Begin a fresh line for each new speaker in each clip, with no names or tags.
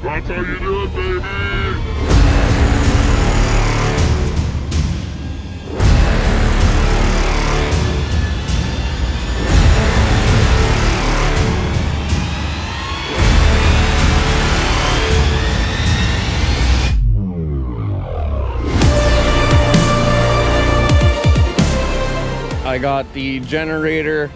That's how you do it, baby!
I got the generator,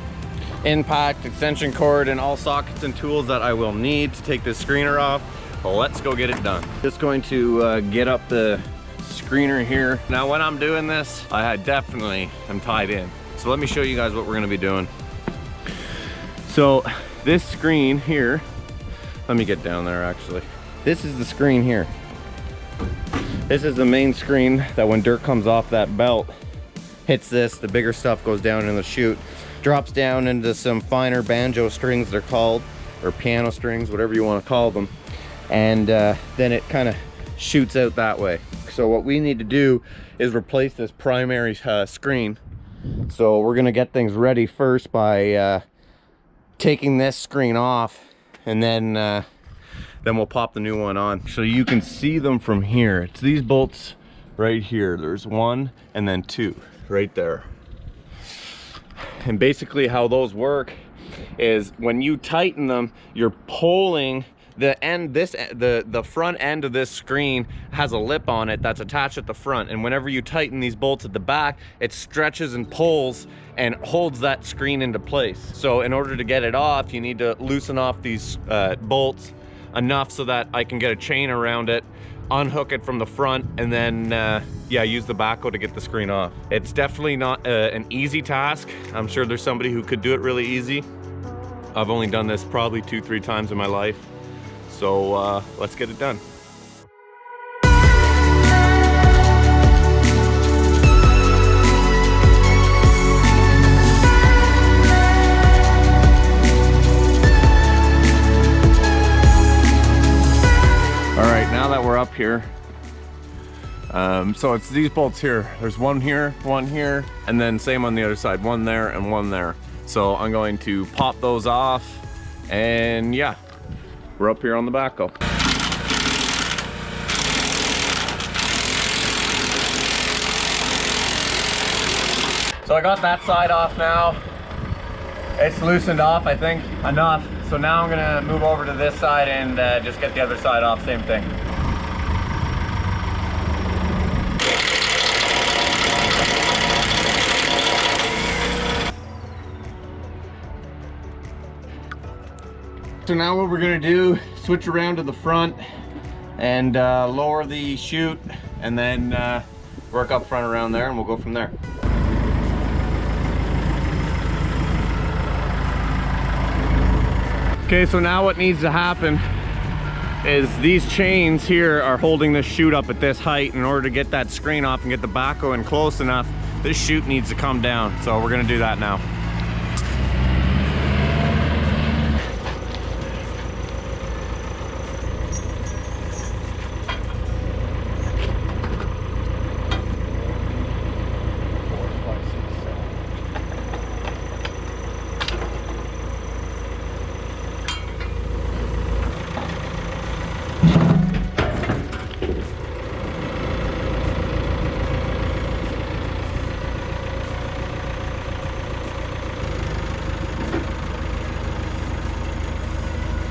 impact, extension cord, and all sockets and tools that I will need to take this screener off. Let's go get it done. Just going to get up the screener here. Now when I'm doing this, I definitely am tied in. So let me show you guys what we're gonna be doing. So this screen here, let me get down there actually. This is the screen here. This is the main screen that when dirt comes off that belt, hits this, the bigger stuff goes down in the chute, drops down into some finer banjo strings they're called, or piano strings, whatever you want to call them, and then it kind of shoots out that way. So what we need to do is replace this primary screen. So we're gonna get things ready first by taking this screen off, and then we'll pop the new one on. So you can see them from here. It's these bolts right here. There's one and then two right there. And basically how those work is when you tighten them, you're pulling the end, the front end of this screen has a lip on it that's attached at the front, and whenever you tighten these bolts at the back, it stretches and pulls and holds that screen into place. So in order to get it off, you need to loosen off these bolts enough so that I can get a chain around it, unhook it from the front, and then yeah, use the backhoe to get the screen off. It's definitely not an easy task. I'm sure there's somebody who could do it really easy. I've only done this probably 2-3 times in my life. So let's get it done. All right, now that we're up here, so it's these bolts here. There's one here, and then same on the other side, one there and one there. So I'm going to pop those off, and yeah, we're up here on the backhoe. So I got that side off now. It's loosened off, I think, enough. So now I'm gonna move over to this side and just get the other side off, same thing. So now what we're gonna do, switch around to the front and lower the chute, and then work up front around there, and we'll go from there. Okay, so now what needs to happen is these chains here are holding this chute up at this height. In order to get that screen off and get the backhoe in close enough, this chute needs to come down. So we're gonna do that now.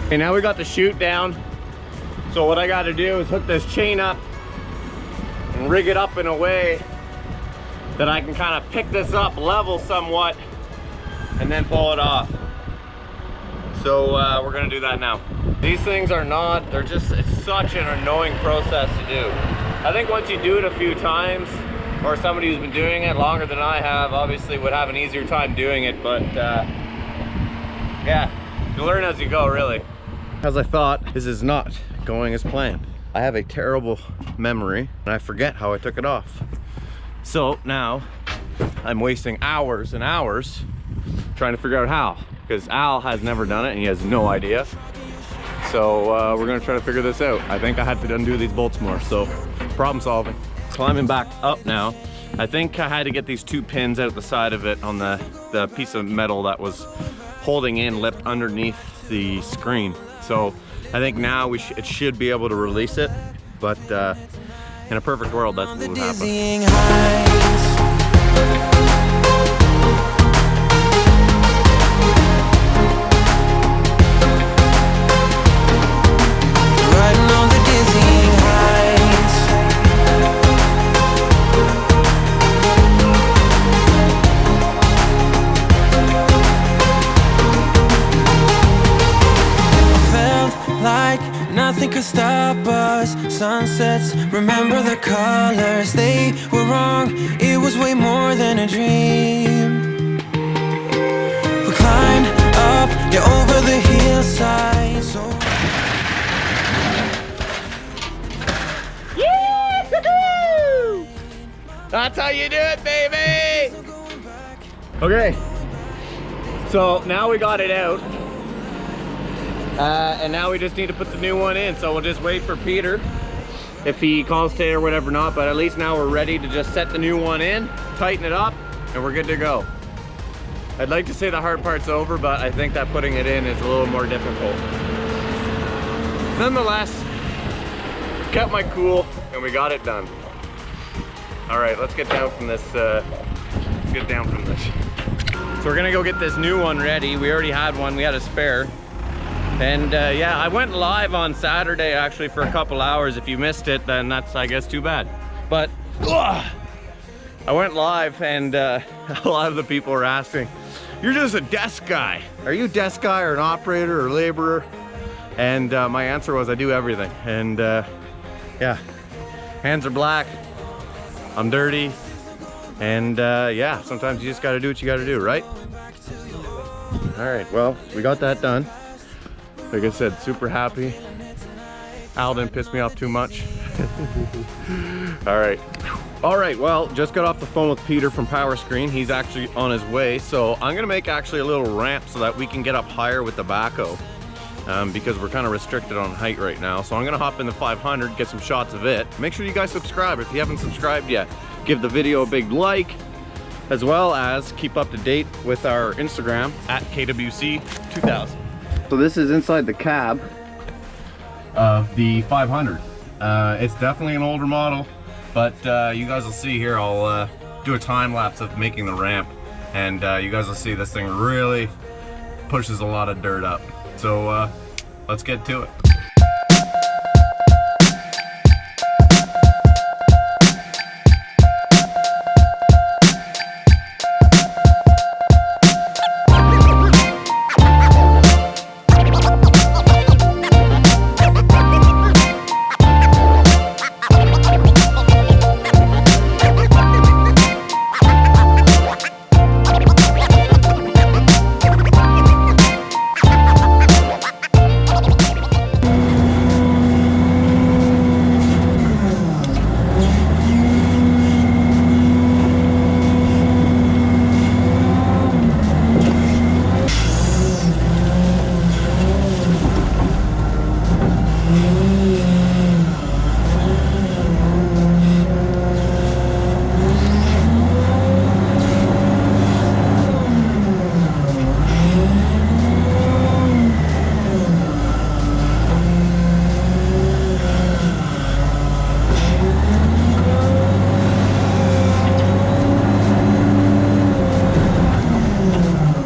Okay, now we got the chute down. So what I got to do is hook this chain up and rig it up in a way that I can kind of pick this up level somewhat and then pull it off. So we're gonna do that now. These things are not, they're just, it's such an annoying process to do. I think once you do it a few times, or somebody who's been doing it longer than I have, obviously would have an easier time doing it, but yeah, you learn as you go, really. As I thought, this is not going as planned. I have a terrible memory and I forget how I took it off. So now I'm wasting hours and hours trying to figure out how, because Al has never done it and he has no idea. So we're gonna try to figure this out. I think I had to undo these bolts more, so problem solving. Climbing back up now. I think I had to get these two pins out the side of it on the piece of metal that was holding in, lipped underneath the screen. So I think now it should be able to release it, but in a perfect world, that's what would happen.
Nothing could stop us. Sunsets, remember the colors. They were wrong, it was way more than a dream. We climbed up, yeah, over the hillside.
Yeah! That's how you do it, baby! Okay, so now we got it out. And now we just need to put the new one in, so we'll just wait for Peter if he calls today or whatever not, but at least now we're ready to just set the new one in, tighten it up, and we're good to go. I'd like to say the hard part's over, but I think that putting it in is a little more difficult. Nonetheless, kept my cool and we got it done. All right, let's get down from this. So we're gonna go get this new one ready. We already had one, we had a spare. And yeah, I went live on Saturday actually for a couple hours. If you missed it, then that's, I guess, too bad. But I went live and a lot of the people were asking, you're just a desk guy. Are you a desk guy or an operator or laborer? And my answer was, I do everything. And yeah, hands are black, I'm dirty. And yeah, sometimes you just gotta do what you gotta do, right? All right, well, we got that done. Like I said, super happy. Al didn't piss me off too much. All right, well, just got off the phone with Peter from Power Screen. He's actually on his way, so I'm gonna make actually a little ramp so that we can get up higher with the backhoe, because we're kind of restricted on height right now. So I'm gonna hop in the 500, get some shots of it. Make sure you guys subscribe if you haven't subscribed yet. Give the video a big like, as well as keep up to date with our Instagram at KWC2000. So this is inside the cab of the 500. It's definitely an older model, but you guys will see here, I'll do a time lapse of making the ramp, and you guys will see this thing really pushes a lot of dirt up. So let's get to it.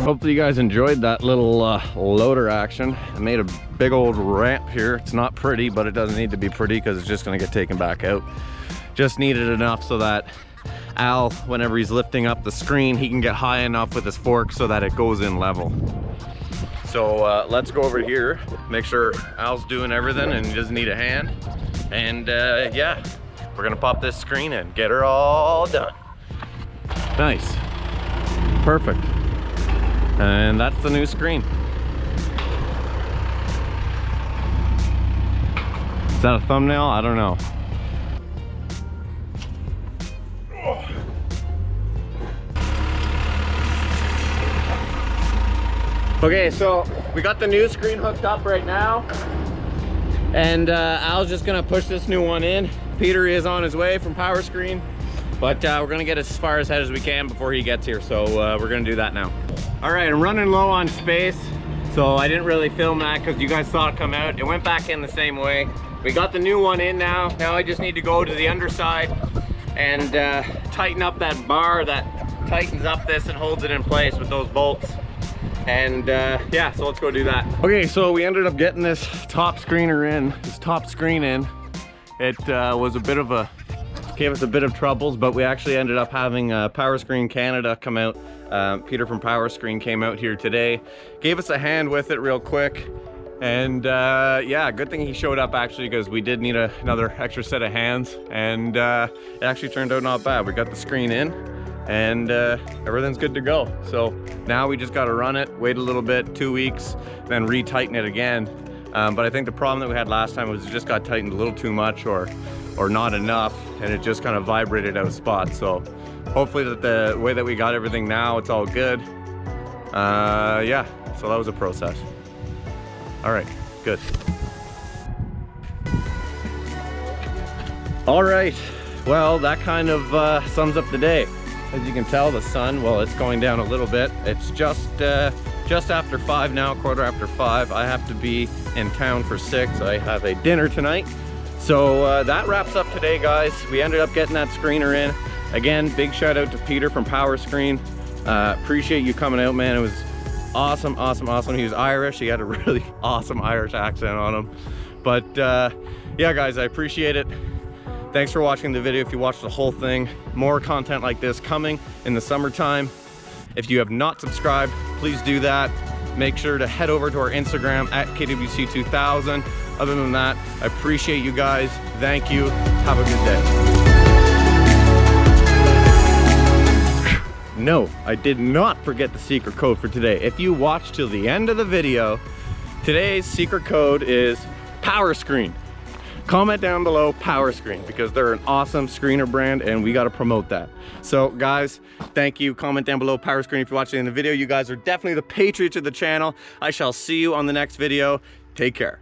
Hopefully you guys enjoyed that little loader action. I made a big old ramp here. It's not pretty, but it doesn't need to be pretty because it's just gonna get taken back out. Just needed enough so that Al, whenever he's lifting up the screen, he can get high enough with his fork so that it goes in level. So let's go over here, make sure Al's doing everything and he doesn't need a hand. And yeah, we're gonna pop this screen in, get her all done. Nice, perfect. And that's the new screen. Is that a thumbnail? I don't know. Okay, so we got the new screen hooked up right now. And Al's just gonna push this new one in. Peter is on his way from Power Screen. But we're gonna get as far ahead as we can before he gets here. So we're gonna do that now. All right, I'm running low on space. So I didn't really film that because you guys saw it come out. It went back in the same way. We got the new one in now. Now I just need to go to the underside and tighten up that bar that tightens up this and holds it in place with those bolts. And yeah, so let's go do that. Okay, so we ended up getting this top screen in. It was a bit of a, gave us a bit of troubles, but we actually ended up having Power Screen Canada come out. Peter from Power Screen came out here today, gave us a hand with it real quick. And yeah, good thing he showed up actually, because we did need another extra set of hands, and it actually turned out not bad. We got the screen in and everything's good to go. So now we just got to run it, wait a little bit, 2 weeks, then re-tighten it again. But I think the problem that we had last time was it just got tightened a little too much or not enough, and it just kind of vibrated out of spots. So hopefully that the way that we got everything now, it's all good. Yeah, so that was a process. All right, good. All right, well, that kind of sums up the day. As you can tell, the sun, well, it's going down a little bit. It's just after 5 now, 5:15. I have to be in town for 6. I have a dinner tonight. So that wraps up today, guys. We ended up getting that screener in. Again, big shout out to Peter from Power Screen. Appreciate you coming out, man. It was awesome, awesome, awesome. He was Irish. He had a really awesome Irish accent on him. But yeah, guys, I appreciate it. Thanks for watching the video. If you watched the whole thing, more content like this coming in the summertime. If you have not subscribed, please do that. Make sure to head over to our Instagram at KWC2000. Other than that, I appreciate you guys. Thank you. Have a good day. No, I did not forget the secret code for today. If you watch till the end of the video, today's secret code is Power Screen. Comment down below Power Screen, because they're an awesome screener brand and we got to promote that. So guys, thank you. Comment down below Power Screen if you're watching the video. You guys are definitely the patriots of the channel. I shall see you on the next video. Take care.